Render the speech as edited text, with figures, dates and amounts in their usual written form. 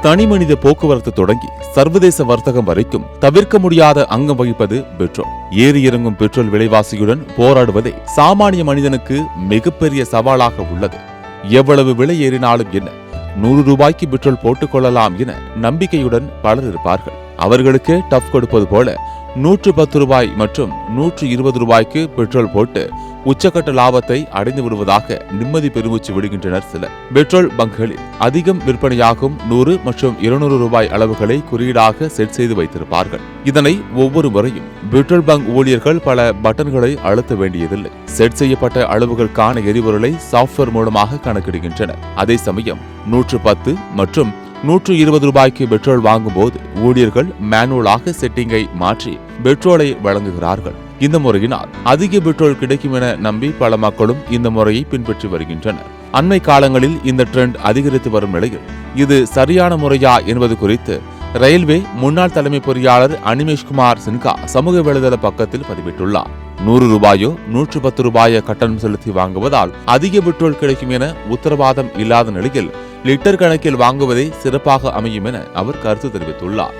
தனிமனித போக்குவரத்து தொடங்கி சர்வதேச வர்த்தகம் வரைக்கும் தவிர்க்க முடியாத அங்கம் வகிப்பது பெட்ரோல். ஏறி இறங்கும் பெட்ரோல் விலைவாசியுடன் போராடுவதே சாமானிய மனிதனுக்கு மிகப்பெரிய சவாலாக உள்ளது. எவ்வளவு விலை ஏறினாலும் என்ன, 100 ரூபாய்க்கு பெட்ரோல் போட்டுக் கொள்ளலாம் என நம்பிக்கையுடன் பலர் இருப்பார்கள். அவர்களுக்கு டஃப் கொடுப்பது போல 110 ரூபாய் மற்றும் 120 ரூபாய்க்கு பெட்ரோல் போட்டு உச்சக்கட்ட லாபத்தை அடைந்து விடுவதாக நிம்மதி பெருமூச்சு விடுகின்றனர் சிலர். பெட்ரோல் பங்குகளில் அதிகம் விற்பனையாகும் 100 மற்றும் 200 ரூபாய் அளவுகளை குறியீடாக செட் செய்து வைத்திருப்பார்கள். இதனை ஒவ்வொரு முறையும் பெட்ரோல் பங்க் ஊழியர்கள் பல பட்டன்களை அழுத்த வேண்டியதில்லை. செட் செய்யப்பட்ட அளவுகளுக்கான எரிபொருளை சாப்ட்வேர் மூலமாக கணக்கிடுகின்றனர். அதே சமயம் 110 மற்றும் 120 ரூபாய்க்கு பெட்ரோல் வாங்கும் போது ஊழியர்கள் மேனுவலாக செட்டிங்கை மாற்றி பெட்ரோலை வழங்குகிறார்கள். இந்த முறையினால் அதிக பெட்ரோல் கிடைக்கும் என நம்பி பல மக்களும் இந்த முறையை பின்பற்றி வருகின்றனர். அண்மை காலங்களில் இந்த ட்ரெண்ட் அதிகரித்து வரும் நிலையில் இது சரியான முறையா என்பது குறித்து ரயில்வே முன்னாள் தலைமை பொறியாளர் அனிமேஷ்குமார் சின்ஹா சமூக வலைதள பக்கத்தில் பதிவிட்டுள்ளார். 100 ரூபாயோ 110 ரூபாயோ கட்டணம் செலுத்தி வாங்குவதால் அதிக பெட்ரோல் கிடைக்கும் என உத்தரவாதம் இல்லாத நிலையில் லிட்டர் கணக்கில் வாங்குவதே சிறப்பாக அமையும் என அவர் கருத்து தெரிவித்துள்ளார்.